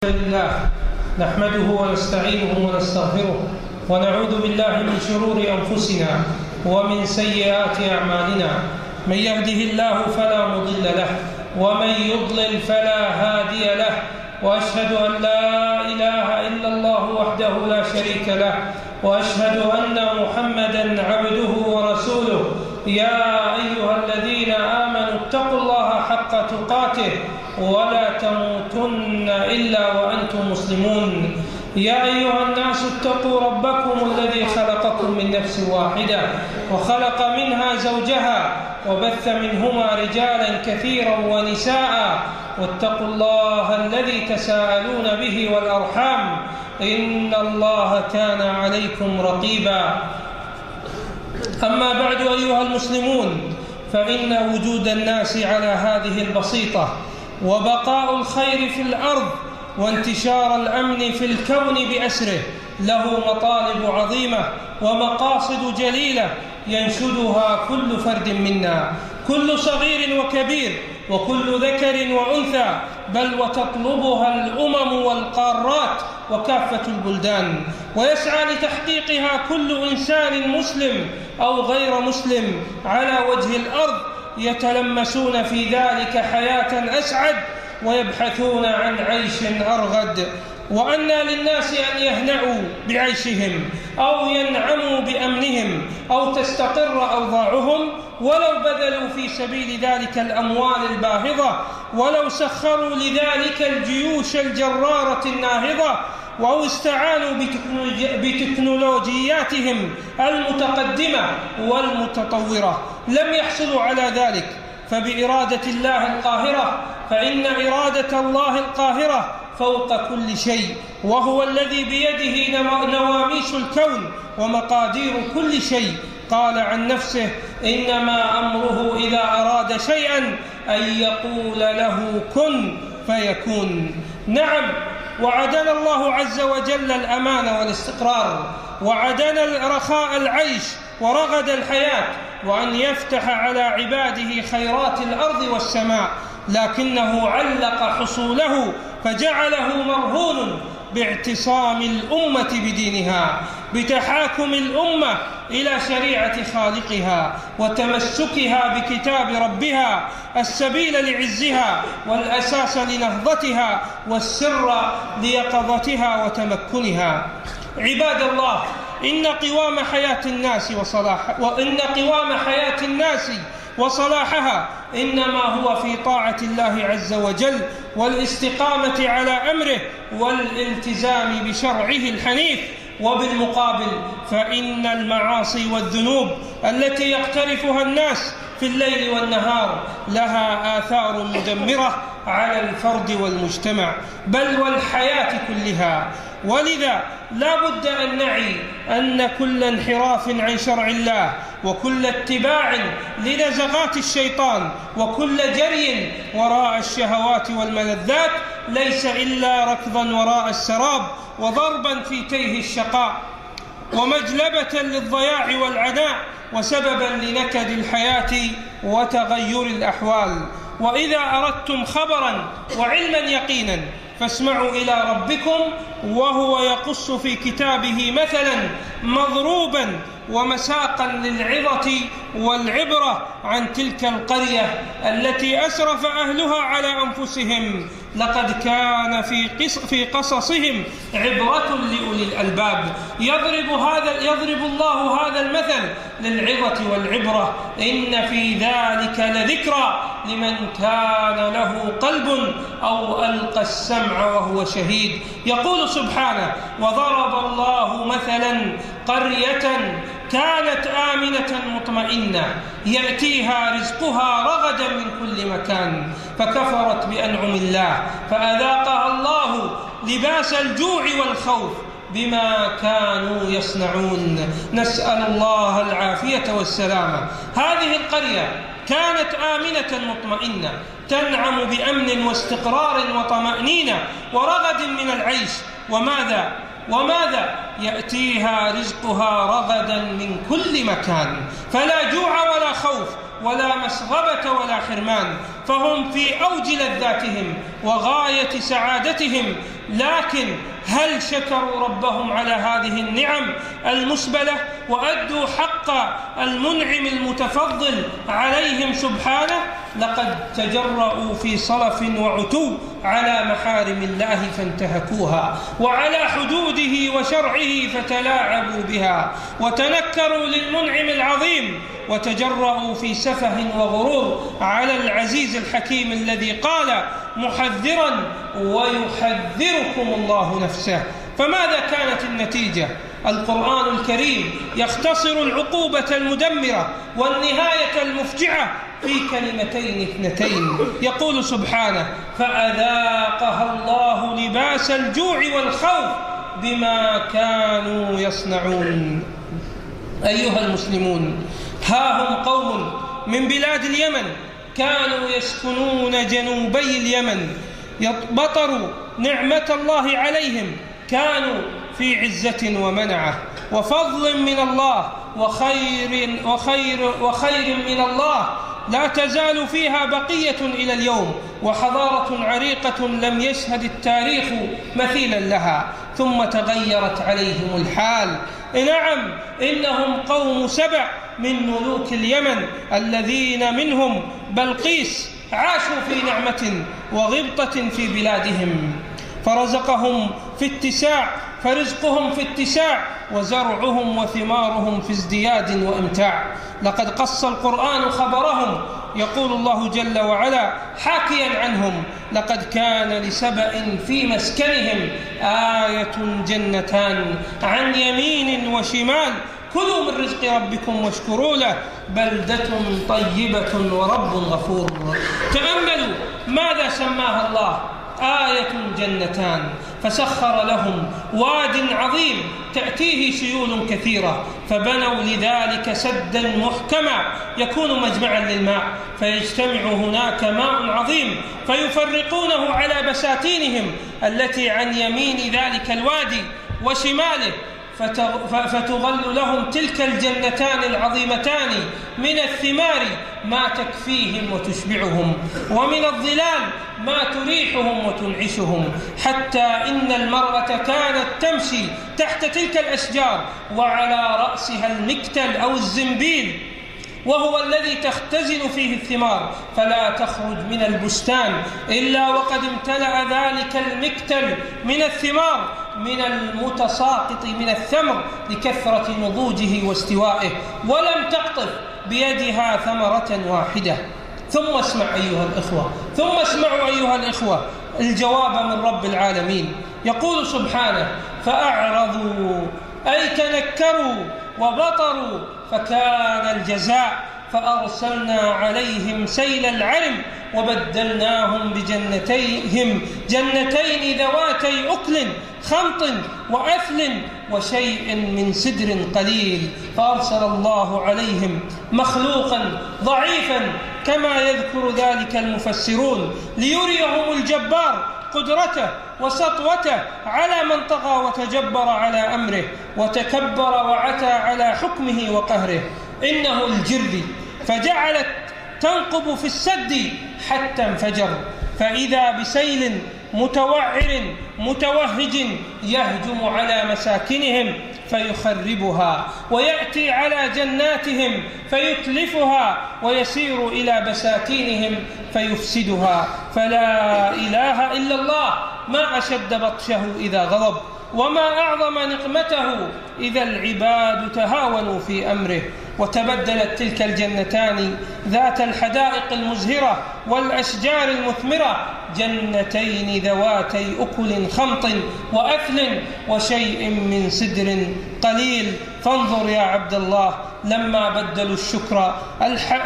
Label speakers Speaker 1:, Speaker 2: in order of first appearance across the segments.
Speaker 1: لله نحمده ونستعينه ونستغفره ونعوذ بالله من شرور أنفسنا ومن سيئات أعمالنا. من يهده الله فلا مضل له ومن يضلل فلا هادي له، وأشهد أن لا إله إلا الله وحده لا شريك له، وأشهد أن محمدا عبده ورسوله. يا أيها الذين آمنوا اتقوا الله حق تقاته ولا تموتن إلا وأنتم مسلمون. يا أيها الناس اتقوا ربكم الذي خلقكم من نفس واحدة وخلق منها زوجها وبث منهما رجالا كثيرا ونساء، واتقوا الله الذي تساءلون به والأرحام إن الله كان عليكم رقيبا. أما بعد أيها المسلمون، فإن وجود الناس على هذه البسيطة وبقاء الخير في الأرض وانتشار الأمن في الكون بأسره له مطالب عظيمة ومقاصد جليلة ينشدها كل فرد منا، كل صغير وكبير وكل ذكر وأنثى، بل وتطلبها الأمم والقارات وكافة البلدان، ويسعى لتحقيقها كل إنسان مسلم أو غير مسلم على وجه الأرض، يتلمسون في ذلك حياة أسعد ويبحثون عن عيش أرغد. وأن للناس أن يهنأوا بعيشهم أو ينعموا بأمنهم أو تستقر أوضاعهم، ولو بذلوا في سبيل ذلك الأموال الباهظة، ولو سخروا لذلك الجيوش الجرارة الناهضة، أو استعانوا بتكنولوجياتهم المتقدمة والمتطورة، لم يحصلوا على ذلك فبإرادة الله القاهرة، فإن إرادة الله القاهرة فوق كل شيء، وهو الذي بيده نواميس الكون ومقادير كل شيء. قال عن نفسه: إنما أمره إذا أراد شيئا أن يقول له كن فيكون. نعم، وعدنا الله عز وجل الأمان والاستقرار، وعدنا رخاء العيش ورغد الحياة، وأن يفتح على عباده خيرات الأرض والسماء، لكنه علق حصوله فجعله مرهون باعتصام الأمة بدينها، بتحاكم الأمة إلى شريعة خالقها وتمسكها بكتاب ربها، السبيل لعزها والأساس لنهضتها والسر ليقظتها وتمكنها. عباد الله، إن قوام حياة الناس وصلاحها إنما هو في طاعة الله عز وجل والاستقامة على أمره والالتزام بشرعه الحنيف. وبالمقابل فإن المعاصي والذنوب التي يقترفها الناس في الليل والنهار لها آثار مدمرة على الفرد والمجتمع، بل والحياة كلها. ولذا لا بد أن نعي أن كل انحراف عن شرع الله وكل اتباع لنزغات الشيطان وكل جري وراء الشهوات والملذات ليس إلا ركضا وراء السراب وضربا في تيه الشقاء ومجلبة للضياع والعناء وسببا لنكد الحياة وتغير الأحوال. وإذا أردتم خبرا وعلما يقينا فاسمعوا إلى ربكم، وهو يقص في كتابه مثلا مضروبا ومساقا للعظة والعبرة عن تلك القرية التي أسرف أهلها على أنفسهم، لقد كان في قصصهم عبرة لأولي الألباب. يضرب الله هذا المثل للعظة والعبرة، إن في ذلك لذكرى لمن كان له قلب أو ألقى السمع وهو شهيد. يقول سبحانه: وضرب الله مثلا قرية كانت آمنة مطمئنة يأتيها رزقها رغدا من كل مكان فكفرت بأنعم الله فأذاقها الله لباس الجوع والخوف بما كانوا يصنعون. نسأل الله العافية والسلامة. هذه القرية كانت آمنة مطمئنة تنعم بأمن واستقرار وطمأنينة ورغد من العيش، وماذا يأتيها رزقها رغدا من كل مكان، فلا جوع ولا خوف ولا مسغبة ولا حرمان، فهم في أوج لذاتهم وغاية سعادتهم. لكن هل شكروا ربهم على هذه النعم المسبلة وأدوا حق المنعم المتفضل عليهم سبحانه؟ لقد تجرؤوا في صلف وعتو على محارم الله فانتهكوها، وعلى حدوده وشرعه فتلاعبوا بها، وتنكروا للمنعم العظيم، وتجرؤوا في سفه وغرور على العزيز الحكيم الذي قال محذرا ويحذركم الله نفسه. فماذا كانت النتيجة؟ القرآن الكريم يختصر العقوبة المدمرة والنهاية المفجعة في كلمتين اثنتين. يقول سبحانه: فأذاقها الله لباس الجوع والخوف بما كانوا يصنعون. أيها المسلمون، ها هم قوم من بلاد اليمن كانوا يسكنون جنوبي اليمن، بطروا نعمة الله عليهم، كانوا في عزة ومنعة وفضل من الله وخير من الله، لا تزال فيها بقية إلى اليوم، وحضارة عريقة لم يشهد التاريخ مثيلا لها، ثم تغيرت عليهم الحال. نعم، إنهم قوم سبع من ملوك اليمن الذين منهم بلقيس عاشوا في نعمة وغبطة في بلادهم، فرزقهم فرزقهم في اتساع، وزرعهم وثمارهم في ازدياد وامتاع. لقد قص القرآن خبرهم، يقول الله جل وعلا حاكيا عنهم: لقد كان لسبأ في مسكنهم آية جنتان عن يمين وشمال كلوا من رزق ربكم واشكروا له بلدة طيبة ورب غفور. تأملوا ماذا سماها الله: آية جنتان، فسخر لهم واد عظيم تأتيه سيول كثيرة، فبنوا لذلك سدا محكما يكون مجمعا للماء، فيجتمع هناك ماء عظيم فيفرقونه على بساتينهم التي عن يمين ذلك الوادي وشماله، فتظل لهم تلك الجنتان العظيمتان من الثمار ما تكفيهم وتشبعهم، ومن الظلال ما تريحهم وتنعشهم، حتى إن المرأة كانت تمشي تحت تلك الأشجار وعلى رأسها المكتل أو الزنبيل، وهو الذي تختزن فيه الثمار، فلا تخرج من البستان إلا وقد امتلأ ذلك المكتل من الثمار من المتساقط من الثمر لكثرة نضوجه واستوائه، ولم تقطف بيدها ثمرة واحدة. ثم اسمعوا أيها الإخوة الجواب من رب العالمين، يقول سبحانه: فأعرضوا أي تنكروا وبطروا، فكان الجزاء فأرسلنا عليهم سيل العرم وبدلناهم جنتين ذواتي أكل خمط وأثل وشيء من سدر قليل، فأرسل الله عليهم مخلوقا ضعيفا كما يذكر ذلك المفسرون ليريهم الجبار قدرته وسطوته على من طغى وتجبر على أمره وتكبر وعتى على حكمه وقهره. إنه الجرذ، فجعلت تنقب في السد حتى انفجر، فإذا بسيل متوعر متوهج يهجم على مساكنهم فيخربها، ويأتي على جناتهم فيتلفها، ويسير إلى بساتينهم فيفسدها. فلا إله إلا الله، ما أشد بطشه إذا غضب، وما أعظم نقمته إذا العباد تهاونوا في أمره. وتبدلت تلك الجنتان ذات الحدائق المزهرة والأشجار المثمرة جنتين ذواتي أكل خمط وأثل وشيء من سدر قليل. فانظر يا عبد الله، لما بدلوا الشكر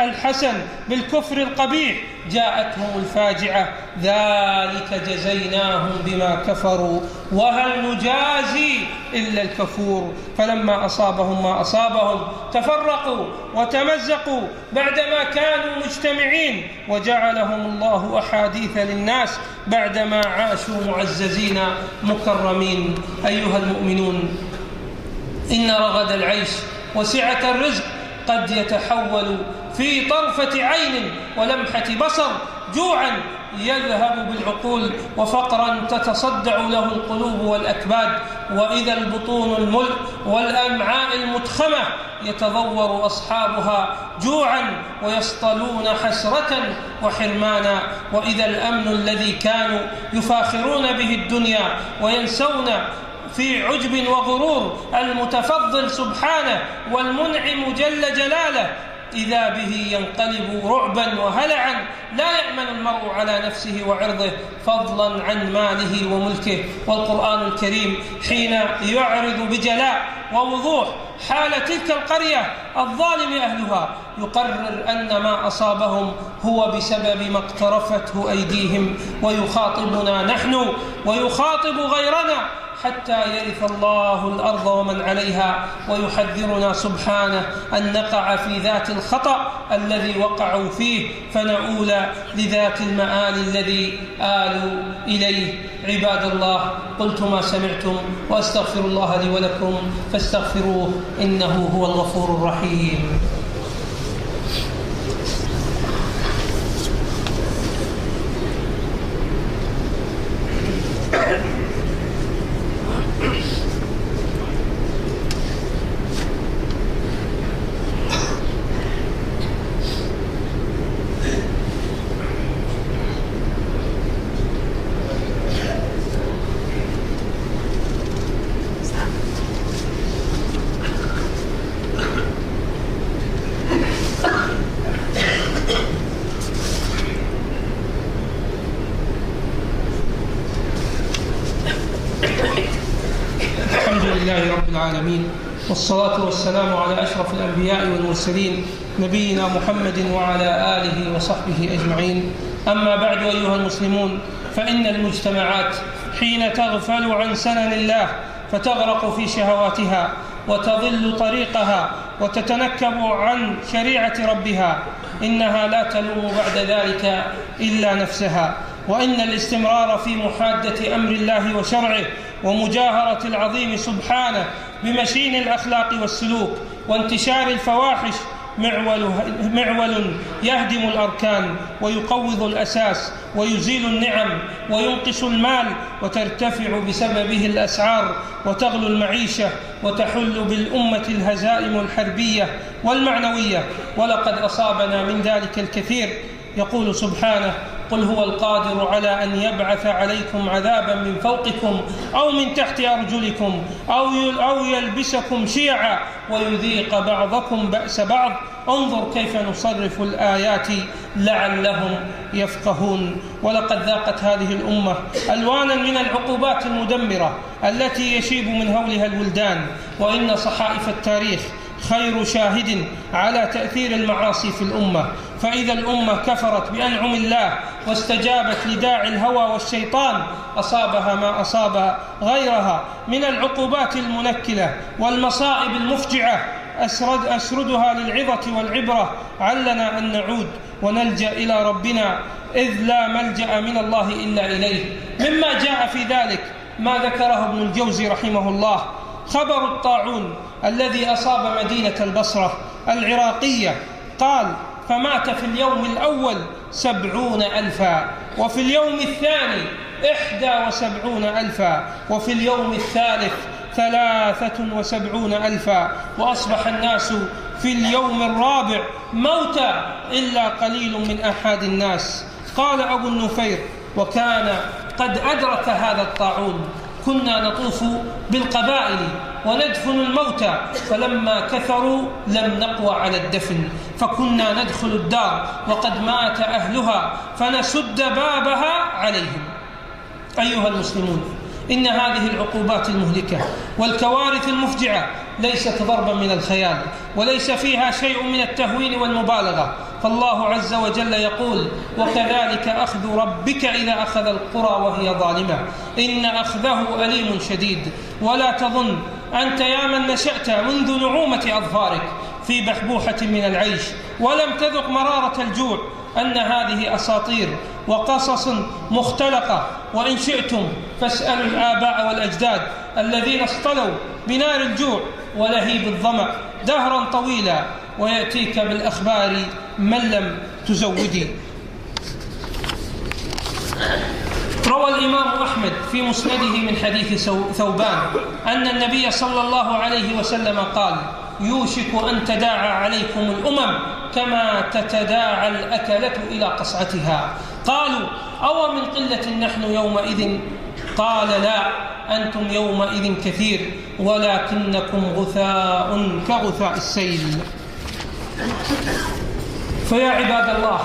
Speaker 1: الحسن بالكفر القبيح جاءتهم الفاجعة، ذلك جزيناهم بما كفروا وهل نجازي إلا الكفور. فلما أصابهم ما أصابهم تفرقوا وتمزقوا بعدما كانوا مجتمعين، وجعلهم الله أحاديث للناس بعدما عاشوا معززين مكرمين. أيها المؤمنون، إن رغد العيش وسعة الرزق قد يتحول في طرفة عين ولمحة بصر جوعا يذهب بالعقول، وفقرا تتصدع له القلوب والأكباد، وإذا البطون الملء والأمعاء المتخمة يتضور أصحابها جوعا ويصطلون حسرة وحرمانا، وإذا الأمن الذي كانوا يفاخرون به الدنيا وينسون في عجب وغرور المتفضل سبحانه والمنعم جل جلاله، إذا به ينقلب رعبا وهلعا لا يأمن المرء على نفسه وعرضه فضلا عن ماله وملكه. والقرآن الكريم حين يعرض بجلاء ووضوح حال تلك القرية الظالم أهلها يقرر أن ما أصابهم هو بسبب ما اقترفته أيديهم، ويخاطبنا نحن ويخاطب غيرنا حتى يرث الله الأرض ومن عليها، ويحذرنا سبحانه أن نقع في ذات الخطأ الذي وقعوا فيه فنؤول لذات المآل الذي آلوا إليه. عباد الله، قلت ما سمعتم وأستغفر الله لي ولكم فاستغفروه إنه هو الغفور الرحيم. العالمين، والصلاة والسلام على أشرف الأنبياء والمرسلين نبينا محمد وعلى آله وصحبه أجمعين. أما بعد، أيها المسلمون، فإن المجتمعات حين تغفل عن سنن الله فتغرق في شهواتها وتضل طريقها وتتنكب عن شريعة ربها، إنها لا تلوم بعد ذلك إلا نفسها. وإن الاستمرار في محادة أمر الله وشرعه ومجاهرة العظيم سبحانه بمشين الأخلاق والسلوك وانتشار الفواحش معول يهدم الأركان ويقوض الأساس ويزيل النعم وينقص المال، وترتفع بسببه الأسعار وتغلو المعيشة وتحل بالأمة الهزائم الحربية والمعنوية، ولقد أصابنا من ذلك الكثير. يقول سبحانه: قل هو القادر على أن يبعث عليكم عذابا من فوقكم أو من تحت أرجلكم أو يلبسكم شيعا ويذيق بعضكم بأس بعض، انظر كيف نصرف الآيات لعلهم يفقهون. ولقد ذاقت هذه الأمة ألوانا من العقوبات المدمرة التي يشيب من هولها الولدان، وإن صحائف التاريخ خير شاهد على تأثير المعاصي في الأمة. فإذا الأمة كفرت بأنعم الله واستجابت لداعي الهوى والشيطان أصابها ما أصاب غيرها من العقوبات المنكلة والمصائب المفجعة، أسردها للعظة والعبرة علنا أن نعود ونلجأ إلى ربنا، إذ لا ملجأ من الله إلا إليه. مما جاء في ذلك ما ذكره ابن الجوزي رحمه الله: خبر الطاعون الذي أصاب مدينة البصرة العراقية، قال: فمات في اليوم الأول 70,000، وفي اليوم الثاني 71,000، وفي اليوم الثالث 73,000، وأصبح الناس في اليوم الرابع موتى إلا قليل من أحد الناس. قال أبو النفير: وكان قد أدرك هذا الطاعون، كنا نطوف بالقبائل وندفن الموتى، فلما كثروا لم نقوى على الدفن، فكنا ندخل الدار وقد مات أهلها فنسد بابها عليهم. أيها المسلمون، إن هذه العقوبات المهلكة والكوارث المفجعة ليست ضربا من الخيال، وليس فيها شيء من التهوين والمبالغة، فالله عز وجل يقول: وكذلك أخذ ربك إذا أخذ القرى وهي ظالمة إن أخذه أليم شديد. ولا تظن أنت يا من نشأت منذ نعومة أظفارك في بحبوحة من العيش ولم تذق مرارة الجوع أن هذه أساطير وقصص مختلقة، وإن شئتم فاسألوا الآباء والأجداد الذين اصطلوا بنار الجوع ولهيب الظمأ دهرا طويلا ويأتيك بالأخبار من لم تزودي. روى الإمام أحمد في مسنده من حديث ثوبان أن النبي صلى الله عليه وسلم قال: يوشك أن تداعى عليكم الأمم كما تتداعى الأكلة إلى قصعتها. قالوا: أو من قلة نحن يومئذ؟ قال: لا، أنتم يومئذ كثير ولكنكم غثاء كغثاء السيل. فيا عباد الله،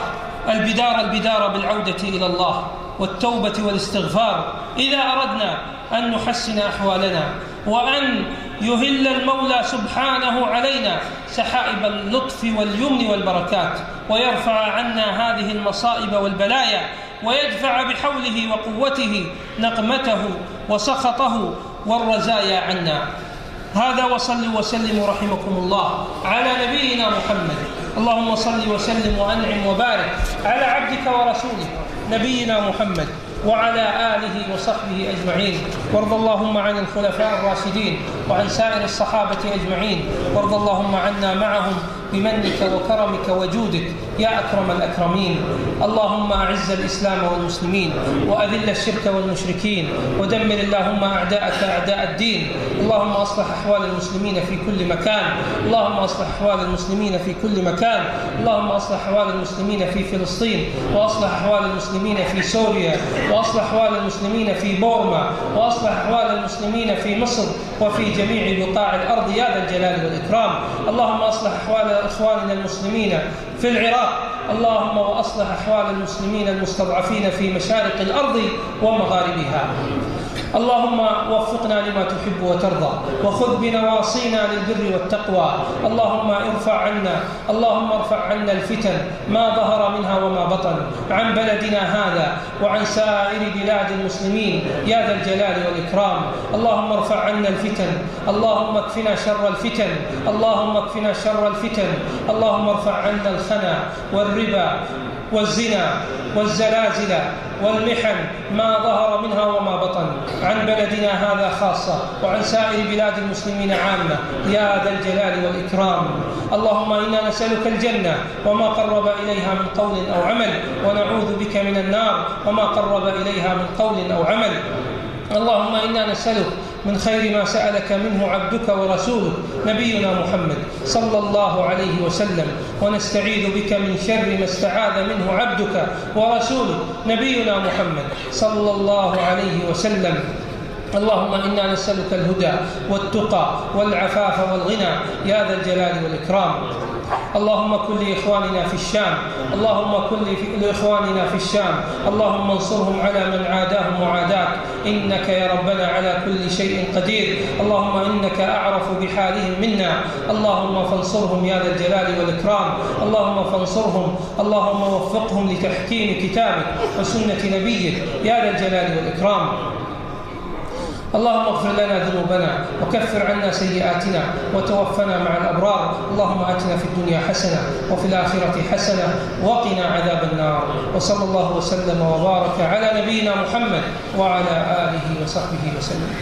Speaker 1: البدار بالعودة إلى الله والتوبة والاستغفار إذا أردنا أن نحسن أحوالنا وأن يهل المولى سبحانه علينا سحائب اللطف واليمن والبركات، ويرفع عنا هذه المصائب والبلايا، ويدفع بحوله وقوته نقمته وسخطه والرزايا عنا. هذا، وصلوا وسلموا رحمكم الله على نبينا محمد. اللهم صل وسلم وأنعم وبارك على عبدك ورسولك نبينا محمد وعلى آله وصحبه أجمعين. وارض اللهم عن الخلفاء الراشدين وعن سائر الصحابة أجمعين، وارض اللهم عنا معهم بمنك وكرمك وجودك يا أكرم الأكرمين. اللهم أعز الإسلام والمسلمين وأذل الشرك والمشركين، ودمر اللهم أعداءك أعداء الدين. اللهم أصلح أحوال المسلمين في كل مكان، اللهم أصلح أحوال المسلمين في كل مكان، اللهم أصلح أحوال المسلمين في فلسطين، وأصلح أحوال المسلمين في سوريا، وأصلح أحوال المسلمين في بورما، وأصلح أحوال المسلمين في مصر وفي جميع بقاع الأرض يا ذا الجلال والإكرام. اللهم أصلح أحوال إخواننا المسلمين في العراق، اللهم وأصلح أحوال المسلمين المستضعفين في مشارق الأرض ومغاربها. اللهم وفقنا لما تحب وترضى، وخذ بنواصينا للبر والتقوى. اللهم ارفع عنا الفتن ما ظهر منها وما بطن عن بلدنا هذا وعن سائر بلاد المسلمين يا ذا الجلال والإكرام. اللهم ارفع عنا الفتن، اللهم اكفنا شر الفتن، اللهم اكفنا شر الفتن. اللهم ارفع عنا الخنا والربا والزنا والزلازل والمحن ما ظهر منها وما بطن عن بلدنا هذا خاصة وعن سائر بلاد المسلمين عامة يا ذا الجلال والإكرام. اللهم إنا نسألك الجنة وما قرب إليها من قول أو عمل، ونعوذ بك من النار وما قرب إليها من قول أو عمل. اللهم إنا نسألك من خير ما سألك منه عبدك ورسولك نبينا محمد صلى الله عليه وسلم، ونستعيذ بك من شر ما استعاذ منه عبدك ورسولك نبينا محمد صلى الله عليه وسلم. اللهم إنا نسألك الهدى والتقى والعفاف والغنى يا ذا الجلال والإكرام. اللهم كن لإخواننا في الشام، اللهم كن لإخواننا في الشام، اللهم انصرهم على من عاداهم وعاداك، إنك يا ربنا على كل شيء قدير. اللهم إنك أعرف بحالهم منا، اللهم فانصرهم يا ذا الجلال والإكرام. اللهم فانصرهم، اللهم وفقهم لتحكيم كتابك وسنة نبيك يا ذا الجلال والإكرام. اللهم اغفر لنا ذنوبنا وكفر عنا سيئاتنا وتوفنا مع الأبرار. اللهم آتنا في الدنيا حسنة وفي الآخرة حسنة وقنا عذاب النار. وصلى الله وسلم وبارك على نبينا محمد وعلى آله وصحبه وسلم.